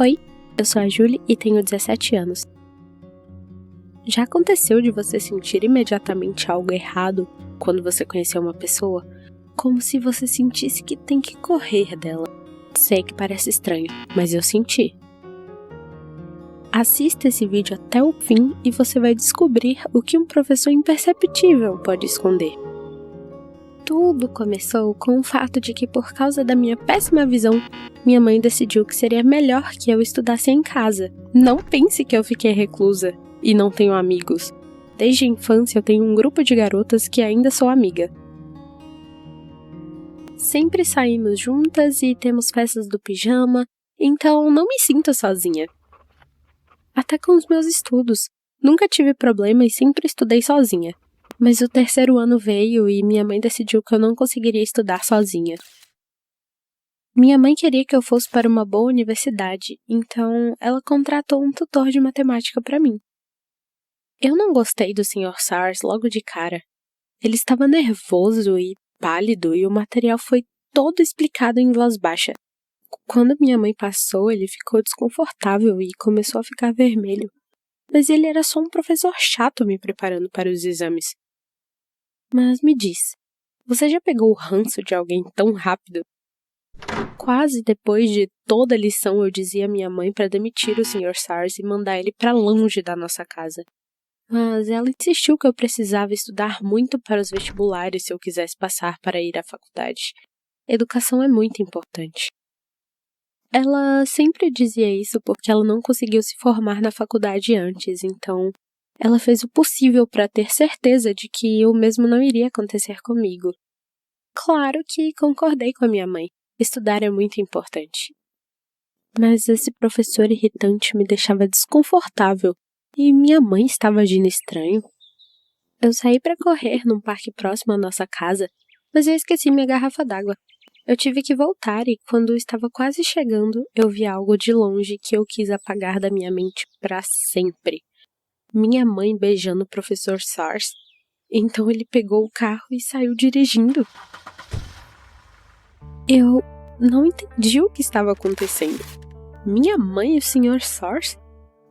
Oi, eu sou a Julie e tenho 17 anos. Já aconteceu de você sentir imediatamente algo errado quando você conheceu uma pessoa? Como se você sentisse que tem que correr dela. Sei que parece estranho, mas eu senti. Assista esse vídeo até o fim e você vai descobrir o que um professor imperceptível pode esconder. Tudo começou com o fato de que, por causa da minha péssima visão, minha mãe decidiu que seria melhor que eu estudasse em casa. Não pense que eu fiquei reclusa e não tenho amigos. Desde a infância eu tenho um grupo de garotas que ainda sou amiga. Sempre saímos juntas e temos festas do pijama, então não me sinto sozinha. Até com os meus estudos. Nunca tive problema e sempre estudei sozinha. Mas o terceiro ano veio e minha mãe decidiu que eu não conseguiria estudar sozinha. Minha mãe queria que eu fosse para uma boa universidade, então ela contratou um tutor de matemática para mim. Eu não gostei do Sr. Sars logo de cara. Ele estava nervoso e pálido e o material foi todo explicado em voz baixa. Quando minha mãe passou, ele ficou desconfortável e começou a ficar vermelho. Mas ele era só um professor chato me preparando para os exames. Mas me diz, você já pegou o ranço de alguém tão rápido? Quase depois de toda a lição eu dizia à minha mãe para demitir o Sr. Sars e mandar ele para longe da nossa casa. Mas ela insistiu que eu precisava estudar muito para os vestibulares se eu quisesse passar para ir à faculdade. Educação é muito importante. Ela sempre dizia isso porque ela não conseguiu se formar na faculdade antes, então ela fez o possível para ter certeza de que o mesmo não iria acontecer comigo. Claro que concordei com a minha mãe. Estudar é muito importante. Mas esse professor irritante me deixava desconfortável e minha mãe estava agindo estranho. Eu saí para correr num parque próximo à nossa casa, mas eu esqueci minha garrafa d'água. Eu tive que voltar e, quando estava quase chegando, eu vi algo de longe que eu quis apagar da minha mente para sempre. Minha mãe beijando o professor Sars. Então ele pegou o carro e saiu dirigindo. Eu não entendi o que estava acontecendo. Minha mãe e o Sr. Sars?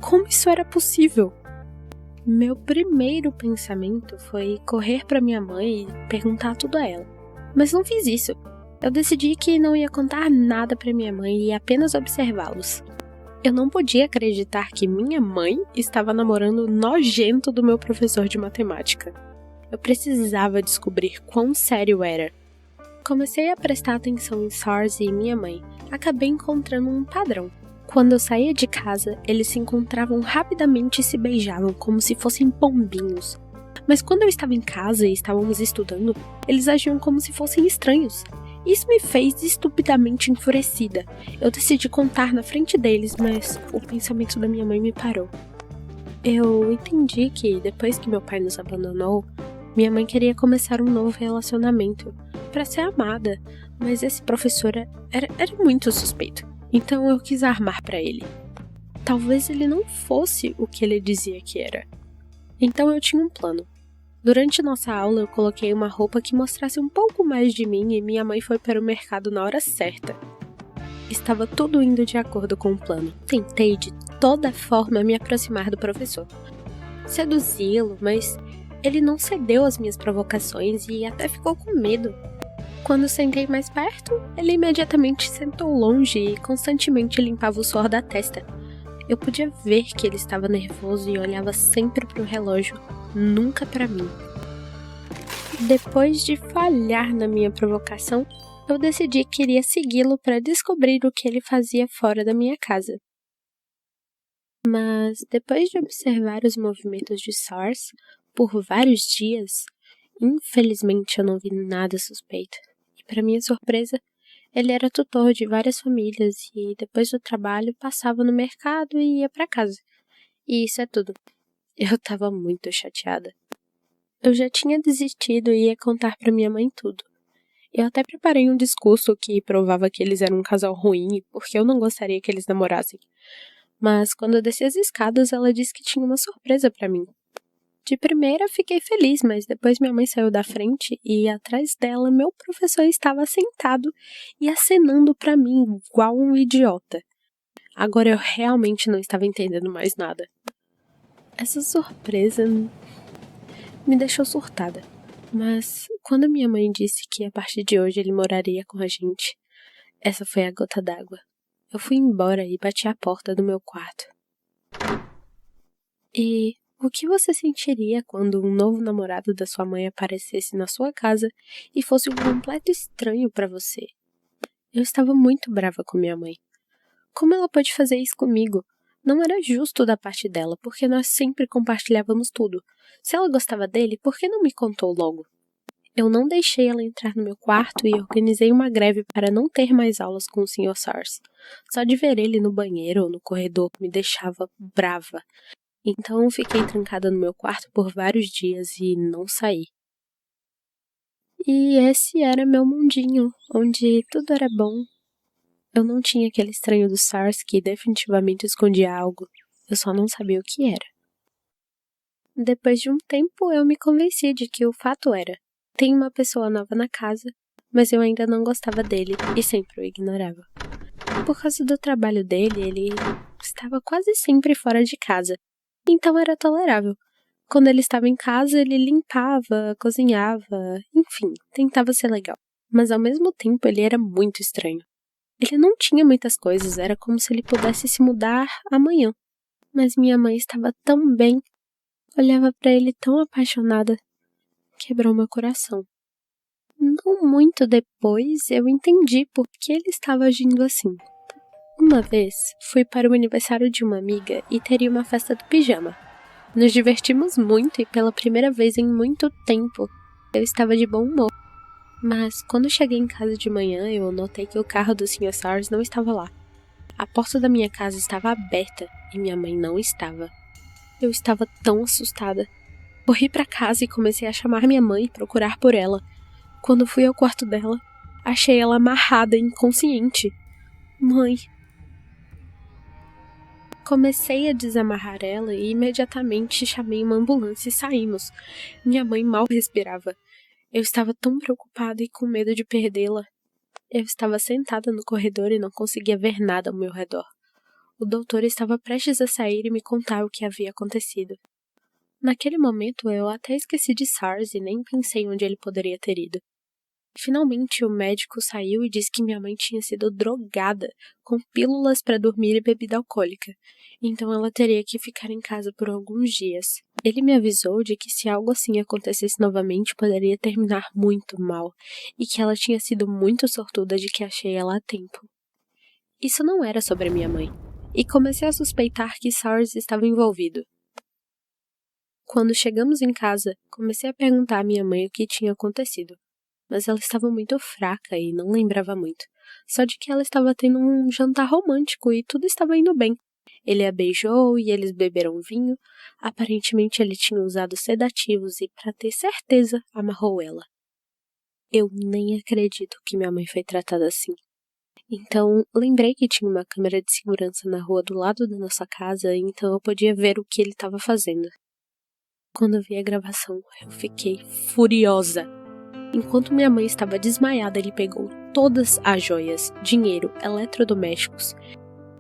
Como isso era possível? Meu primeiro pensamento foi correr para minha mãe e perguntar tudo a ela. Mas não fiz isso. Eu decidi que não ia contar nada para minha mãe e apenas observá-los. Eu não podia acreditar que minha mãe estava namorando o nojento do meu professor de matemática. Eu precisava descobrir quão sério era. Comecei a prestar atenção em Sars e minha mãe. Acabei encontrando um padrão. Quando eu saía de casa, eles se encontravam rapidamente e se beijavam como se fossem pombinhos. Mas quando eu estava em casa e estávamos estudando, eles agiam como se fossem estranhos. Isso me fez estupidamente enfurecida. Eu decidi contar na frente deles, mas o pensamento da minha mãe me parou. Eu entendi que, depois que meu pai nos abandonou, minha mãe queria começar um novo relacionamento, para ser amada, mas esse professor era muito suspeito, então eu quis armar para ele. Talvez ele não fosse o que ele dizia que era. Então eu tinha um plano. Durante nossa aula, eu coloquei uma roupa que mostrasse um pouco mais de mim e minha mãe foi para o mercado na hora certa. Estava tudo indo de acordo com o plano. Tentei de toda forma me aproximar do professor. Seduzi-lo, mas ele não cedeu às minhas provocações e até ficou com medo. Quando sentei mais perto, ele imediatamente sentou longe e constantemente limpava o suor da testa. Eu podia ver que ele estava nervoso e olhava sempre para o relógio, nunca para mim. Depois de falhar na minha provocação, eu decidi que iria segui-lo para descobrir o que ele fazia fora da minha casa. Mas depois de observar os movimentos de Sars por vários dias, infelizmente eu não vi nada suspeito. E para minha surpresa, ele era tutor de várias famílias e depois do trabalho passava no mercado e ia para casa. E isso é tudo. Eu estava muito chateada. Eu já tinha desistido e ia contar para minha mãe tudo. Eu até preparei um discurso que provava que eles eram um casal ruim porque eu não gostaria que eles namorassem. Mas quando eu desci as escadas, ela disse que tinha uma surpresa para mim. De primeira fiquei feliz, mas depois minha mãe saiu da frente e atrás dela meu professor estava sentado e acenando para mim igual um idiota. Agora eu realmente não estava entendendo mais nada. Essa surpresa me deixou surtada. Mas quando minha mãe disse que a partir de hoje ele moraria com a gente, essa foi a gota d'água. Eu fui embora e bati a porta do meu quarto. E o que você sentiria quando um novo namorado da sua mãe aparecesse na sua casa e fosse um completo estranho para você? Eu estava muito brava com minha mãe. Como ela pode fazer isso comigo? Não era justo da parte dela, porque nós sempre compartilhávamos tudo. Se ela gostava dele, por que não me contou logo? Eu não deixei ela entrar no meu quarto e organizei uma greve para não ter mais aulas com o Sr. Sars. Só de ver ele no banheiro ou no corredor me deixava brava. Então fiquei trancada no meu quarto por vários dias e não saí. E esse era meu mundinho, onde tudo era bom. Eu não tinha aquele estranho do Sars que definitivamente escondia algo. Eu só não sabia o que era. Depois de um tempo, eu me convenci de que o fato era: tem uma pessoa nova na casa, mas eu ainda não gostava dele e sempre o ignorava. Por causa do trabalho dele, ele estava quase sempre fora de casa, então era tolerável. Quando ele estava em casa, ele limpava, cozinhava, enfim, tentava ser legal. Mas ao mesmo tempo, ele era muito estranho. Ele não tinha muitas coisas, era como se ele pudesse se mudar amanhã. Mas minha mãe estava tão bem, olhava para ele tão apaixonada. Quebrou meu coração. Não muito depois, eu entendi por que ele estava agindo assim. Uma vez, fui para o aniversário de uma amiga e teria uma festa do pijama. Nos divertimos muito e pela primeira vez em muito tempo, eu estava de bom humor. Mas quando cheguei em casa de manhã, eu notei que o carro do Sr. Sars não estava lá. A porta da minha casa estava aberta e minha mãe não estava. Eu estava tão assustada. Corri para casa e comecei a chamar minha mãe e procurar por ela. Quando fui ao quarto dela, achei ela amarrada e inconsciente. Mãe. Comecei a desamarrar ela e imediatamente chamei uma ambulância e saímos. Minha mãe mal respirava. Eu estava tão preocupada e com medo de perdê-la. Eu estava sentada no corredor e não conseguia ver nada ao meu redor. O doutor estava prestes a sair e me contar o que havia acontecido. Naquele momento, eu até esqueci de Sars e nem pensei onde ele poderia ter ido. Finalmente, o médico saiu e disse que minha mãe tinha sido drogada com pílulas para dormir e bebida alcoólica, então ela teria que ficar em casa por alguns dias. Ele me avisou de que se algo assim acontecesse novamente, poderia terminar muito mal, e que ela tinha sido muito sortuda de que achei ela a tempo. Isso não era sobre minha mãe, e comecei a suspeitar que Sars estava envolvido. Quando chegamos em casa, comecei a perguntar à minha mãe o que tinha acontecido. Mas ela estava muito fraca e não lembrava muito. Só de que ela estava tendo um jantar romântico e tudo estava indo bem. Ele a beijou e eles beberam vinho. Aparentemente ele tinha usado sedativos e, para ter certeza, amarrou ela. Eu nem acredito que minha mãe foi tratada assim. Então, lembrei que tinha uma câmera de segurança na rua do lado da nossa casa, então eu podia ver o que ele estava fazendo. Quando eu vi a gravação, eu fiquei furiosa. Enquanto minha mãe estava desmaiada, ele pegou todas as joias, dinheiro, eletrodomésticos.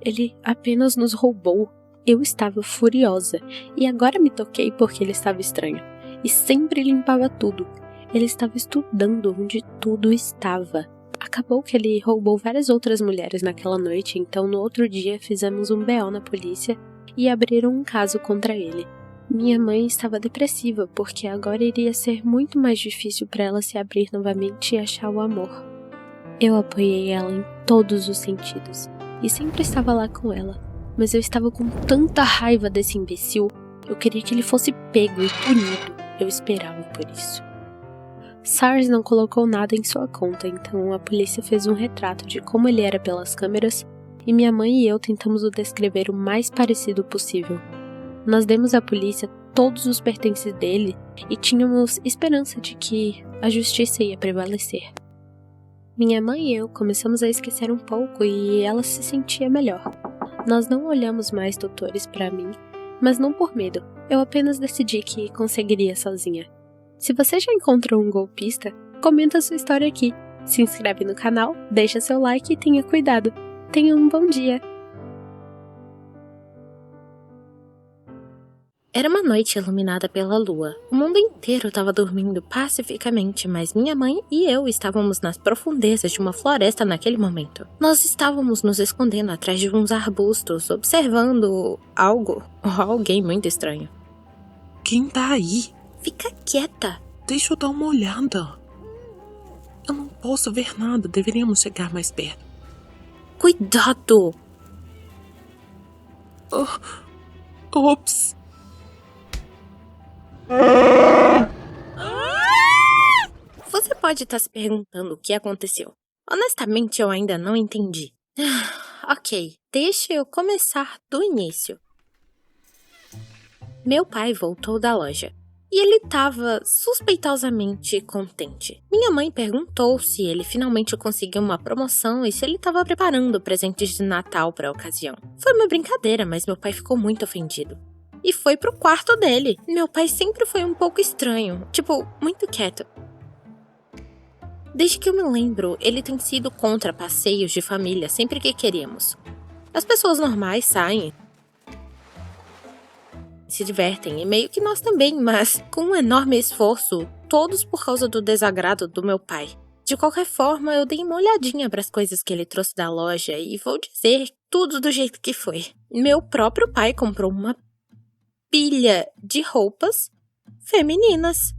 Ele apenas nos roubou. Eu estava furiosa. E agora me toquei porque ele estava estranho. E sempre limpava tudo. Ele estava estudando onde tudo estava. Acabou que ele roubou várias outras mulheres naquela noite, então no outro dia fizemos um BO na polícia e abriram um caso contra ele. Minha mãe estava depressiva, porque agora iria ser muito mais difícil para ela se abrir novamente e achar o amor. Eu apoiei ela em todos os sentidos, e sempre estava lá com ela, mas eu estava com tanta raiva desse imbecil, eu queria que ele fosse pego e punido, eu esperava por isso. Sars não colocou nada em sua conta, então a polícia fez um retrato de como ele era pelas câmeras, e minha mãe e eu tentamos o descrever o mais parecido possível. Nós demos à polícia todos os pertences dele e tínhamos esperança de que a justiça ia prevalecer. Minha mãe e eu começamos a esquecer um pouco e ela se sentia melhor. Nós não olhamos mais doutores para mim, mas não por medo. Eu apenas decidi que conseguiria sozinha. Se você já encontrou um golpista, comenta sua história aqui. Se inscreve no canal, deixa seu like e tenha cuidado. Tenha um bom dia! Era uma noite iluminada pela lua. O mundo inteiro estava dormindo pacificamente, mas minha mãe e eu estávamos nas profundezas de uma floresta naquele momento. Nós estávamos nos escondendo atrás de uns arbustos, observando algo ou alguém muito estranho. Quem tá aí? Fica quieta. Deixa eu dar uma olhada. Eu não posso ver nada, deveríamos chegar mais perto. Cuidado! Ops! Você pode estar se perguntando o que aconteceu. Honestamente, eu ainda não entendi. Ok, deixa eu começar do início. Meu pai voltou da loja. E ele estava suspeitosamente contente. Minha mãe perguntou se ele finalmente conseguiu uma promoção e se ele estava preparando presentes de Natal para a ocasião. Foi uma brincadeira, mas meu pai ficou muito ofendido. E foi pro quarto dele. Meu pai sempre foi um pouco estranho, muito quieto. Desde que eu me lembro, ele tem sido contra passeios de família sempre que queríamos. As pessoas normais saem, se divertem, e meio que nós também, mas com um enorme esforço, todos por causa do desagrado do meu pai. De qualquer forma, eu dei uma olhadinha para as coisas que ele trouxe da loja e vou dizer tudo do jeito que foi. Meu próprio pai comprou uma pilha de roupas femininas.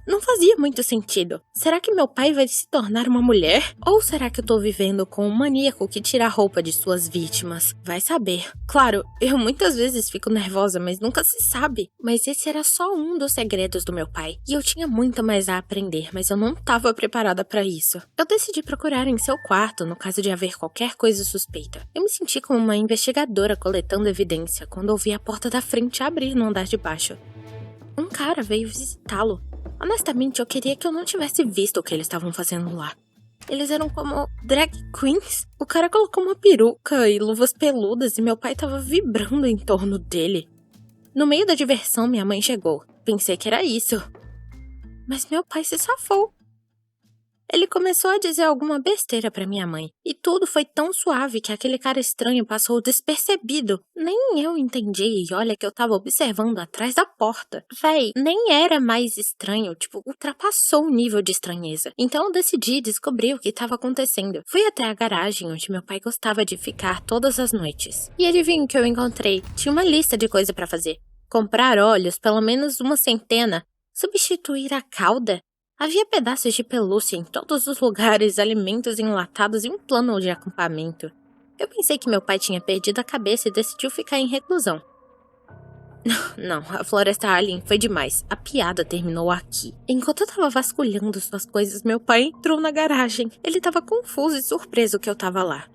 Não fazia muito sentido. Será que meu pai vai se tornar uma mulher? Ou será que eu tô vivendo com um maníaco que tira a roupa de suas vítimas? Vai saber. Claro, eu muitas vezes fico nervosa, mas nunca se sabe. Mas esse era só um dos segredos do meu pai. E eu tinha muito mais a aprender, mas eu não tava preparada pra isso. Eu decidi procurar em seu quarto no caso de haver qualquer coisa suspeita. Eu me senti como uma investigadora coletando evidência quando ouvi a porta da frente abrir no andar de baixo. Um cara veio visitá-lo. Honestamente, eu queria que eu não tivesse visto o que eles estavam fazendo lá. Eles eram como drag queens. O cara colocou uma peruca e luvas peludas e meu pai tava vibrando em torno dele. No meio da diversão, minha mãe chegou. Pensei que era isso. Mas meu pai se safou. Ele começou a dizer alguma besteira pra minha mãe. E tudo foi tão suave que aquele cara estranho passou despercebido. Nem eu entendi e olha que eu tava observando atrás da porta. Véi, nem era mais estranho, ultrapassou o nível de estranheza. Então eu decidi descobrir o que estava acontecendo. Fui até a garagem onde meu pai gostava de ficar todas as noites. E adivinha o que eu encontrei? Tinha uma lista de coisa pra fazer. Comprar óleos, pelo menos uma centena. Substituir a cauda. Havia pedaços de pelúcia em todos os lugares, alimentos enlatados e um plano de acampamento. Eu pensei que meu pai tinha perdido a cabeça e decidiu ficar em reclusão. Não, a floresta alien foi demais. A piada terminou aqui. Enquanto eu tava vasculhando suas coisas, meu pai entrou na garagem. Ele tava confuso e surpreso que eu tava lá.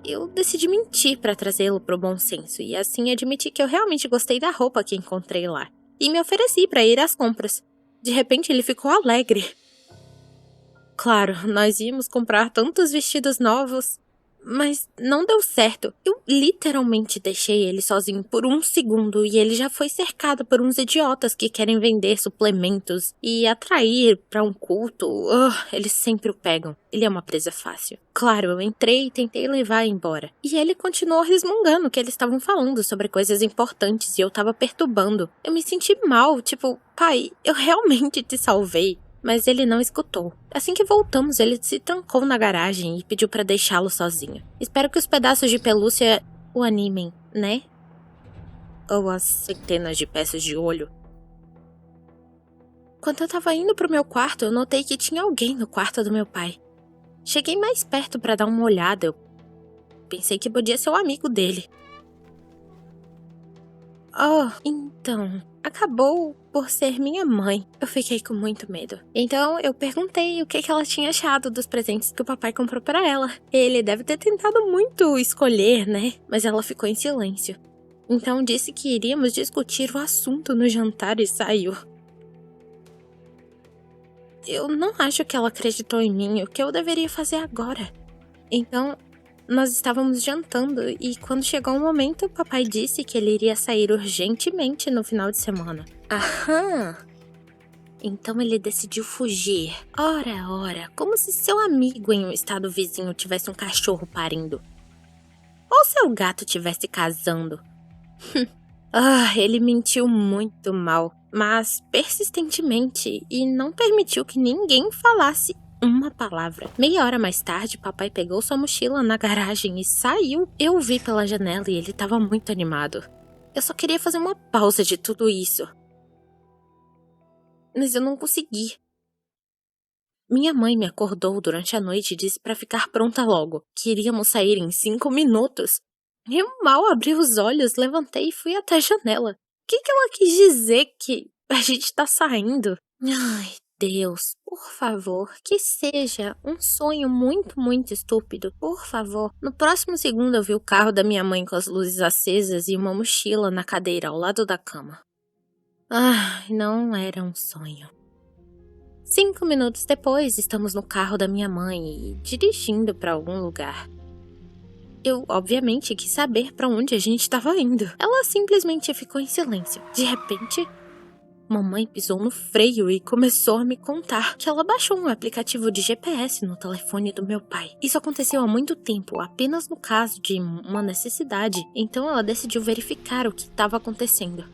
Eu decidi mentir pra trazê-lo pro bom senso e assim admiti que eu realmente gostei da roupa que encontrei lá. E me ofereci pra ir às compras. De repente ele ficou alegre. Claro, nós íamos comprar tantos vestidos novos, mas não deu certo. Eu literalmente deixei ele sozinho por um segundo e ele já foi cercado por uns idiotas que querem vender suplementos e atrair pra um culto. Eles sempre o pegam. Ele é uma presa fácil. Claro, eu entrei e tentei levar embora. E ele continuou resmungando que eles estavam falando sobre coisas importantes e eu tava perturbando. Eu me senti mal, pai, eu realmente te salvei. Mas ele não escutou. Assim que voltamos, ele se trancou na garagem e pediu pra deixá-lo sozinho. Espero que os pedaços de pelúcia o animem, né? Ou as centenas de peças de olho. Quando eu tava indo pro meu quarto, eu notei que tinha alguém no quarto do meu pai. Cheguei mais perto pra dar uma olhada. Eu pensei que podia ser um amigo dele. Então, acabou por ser minha mãe. Eu fiquei com muito medo. Então, eu perguntei o que ela tinha achado dos presentes que o papai comprou pra ela. Ele deve ter tentado muito escolher, né? Mas ela ficou em silêncio. Então, disse que iríamos discutir o assunto no jantar e saiu. Eu não acho que ela acreditou em mim, o que eu deveria fazer agora. Então, nós estávamos jantando e quando chegou o momento, o papai disse que ele iria sair urgentemente no final de semana. Aham! Então ele decidiu fugir. Ora, como se seu amigo em um estado vizinho tivesse um cachorro parindo. Ou seu gato tivesse casando. Ele mentiu muito mal, mas persistentemente, e não permitiu que ninguém falasse uma palavra. Meia hora mais tarde, papai pegou sua mochila na garagem e saiu. Eu o vi pela janela e ele estava muito animado. Eu só queria fazer uma pausa de tudo isso. Mas eu não consegui. Minha mãe me acordou durante a noite e disse para ficar pronta logo, que iríamos sair em 5 minutos. Eu mal abri os olhos, levantei e fui até a janela. O que ela quis dizer que a gente tá saindo? Ai, Deus, por favor, que seja um sonho muito, muito estúpido, por favor. No próximo segundo eu vi o carro da minha mãe com as luzes acesas e uma mochila na cadeira ao lado da cama. Não era um sonho. 5 minutos depois, estamos no carro da minha mãe e dirigindo para algum lugar. Eu, obviamente, quis saber para onde a gente estava indo. Ela simplesmente ficou em silêncio. De repente, mamãe pisou no freio e começou a me contar que ela baixou um aplicativo de GPS no telefone do meu pai. Isso aconteceu há muito tempo, apenas no caso de uma necessidade. Então ela decidiu verificar o que estava acontecendo.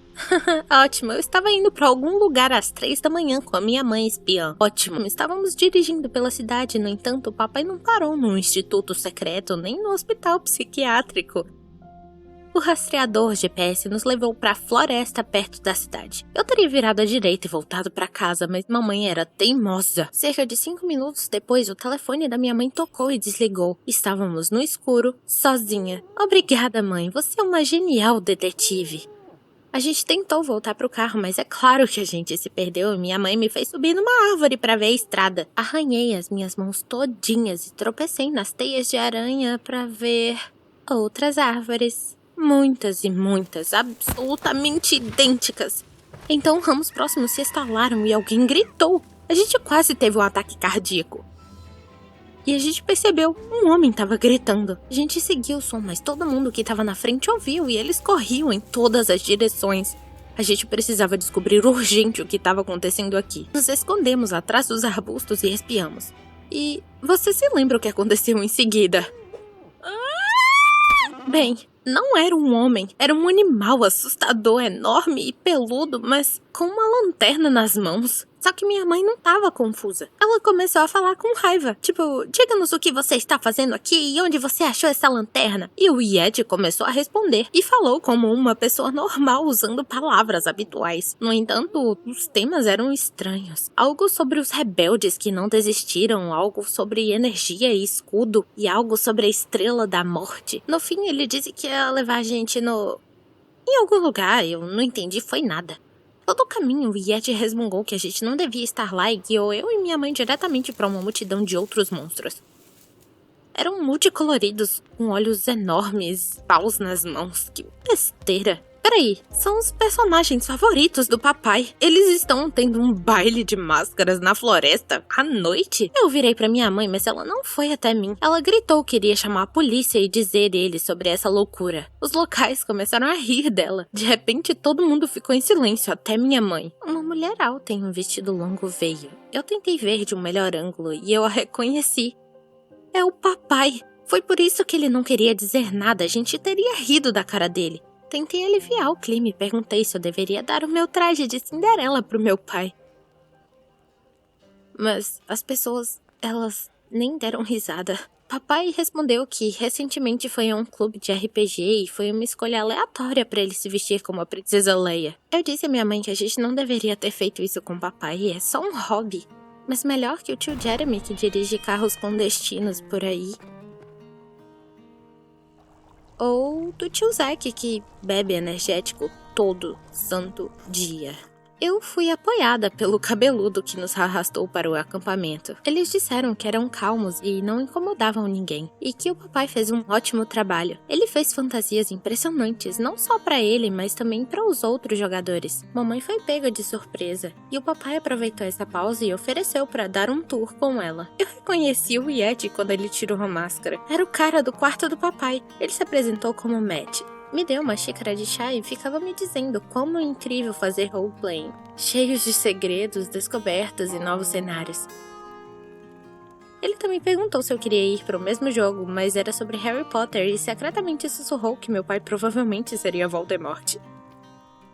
Ótimo, eu estava indo para algum lugar às 3 da manhã com a minha mãe espiã. Ótimo, estávamos dirigindo pela cidade, no entanto, o papai não parou no instituto secreto nem no hospital psiquiátrico. O rastreador GPS nos levou para a floresta perto da cidade. Eu teria virado à direita e voltado para casa, mas mamãe era teimosa. Cerca de 5 minutos depois, o telefone da minha mãe tocou e desligou. Estávamos no escuro, sozinha. Obrigada, mãe, você é uma genial detetive. A gente tentou voltar pro carro, mas é claro que a gente se perdeu e minha mãe me fez subir numa árvore para ver a estrada. Arranhei as minhas mãos todinhas e tropecei nas teias de aranha para ver outras árvores. Muitas e muitas, absolutamente idênticas. Então ramos próximos se estalaram e alguém gritou. A gente quase teve um ataque cardíaco. E a gente percebeu, um homem estava gritando. A gente seguiu o som, mas todo mundo que estava na frente ouviu e eles corriam em todas as direções. A gente precisava descobrir urgente o que estava acontecendo aqui. Nos escondemos atrás dos arbustos e espiamos. E você se lembra o que aconteceu em seguida? Bem, não era um homem, era um animal assustador, enorme e peludo, mas com uma lanterna nas mãos. Só que minha mãe não estava confusa. Ela começou a falar com raiva. Tipo, diga-nos o que você está fazendo aqui e onde você achou essa lanterna. E o Yeti começou a responder. E falou como uma pessoa normal, usando palavras habituais. No entanto, os temas eram estranhos. Algo sobre os rebeldes que não desistiram, algo sobre energia e escudo, e algo sobre a estrela da morte. No fim, ele disse que ia levar a gente em algum lugar, eu não entendi, foi nada. Todo o caminho, o Yeti resmungou que a gente não devia estar lá e guiou eu e minha mãe diretamente para uma multidão de outros monstros. Eram multicoloridos, com olhos enormes, paus nas mãos. Que besteira. Peraí, são os personagens favoritos do papai. Eles estão tendo um baile de máscaras na floresta à noite? Eu virei pra minha mãe, mas ela não foi até mim. Ela gritou que iria chamar a polícia e dizer eles sobre essa loucura. Os locais começaram a rir dela. De repente, todo mundo ficou em silêncio, até minha mãe. Uma mulher alta em um vestido longo veio. Eu tentei ver de um melhor ângulo e eu a reconheci. É o papai. Foi por isso que ele não queria dizer nada. A gente teria rido da cara dele. Tentei aliviar o clima e perguntei se eu deveria dar o meu traje de Cinderela pro meu pai. Mas as pessoas, elas nem deram risada. Papai respondeu que recentemente foi a um clube de RPG e foi uma escolha aleatória para ele se vestir como a princesa Leia. Eu disse à minha mãe que a gente não deveria ter feito isso com papai, é só um hobby. Mas melhor que o tio Jeremy que dirige carros clandestinos por aí. Ou do tio Zack que bebe energético todo santo dia. Eu fui apoiada pelo cabeludo que nos arrastou para o acampamento. Eles disseram que eram calmos e não incomodavam ninguém, e que o papai fez um ótimo trabalho. Ele fez fantasias impressionantes, não só para ele, mas também para os outros jogadores. Mamãe foi pega de surpresa, e o papai aproveitou essa pausa e ofereceu para dar um tour com ela. Eu reconheci o Yeti quando ele tirou a máscara. Era o cara do quarto do papai. Ele se apresentou como Matt. Me deu uma xícara de chá e ficava me dizendo como é incrível fazer roleplaying, cheios de segredos, descobertas e novos cenários. Ele também perguntou se eu queria ir para o mesmo jogo, mas era sobre Harry Potter e secretamente sussurrou que meu pai provavelmente seria Voldemort.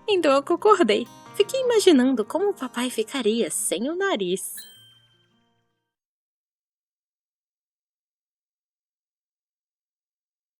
Então eu concordei. Fiquei imaginando como o papai ficaria sem o nariz.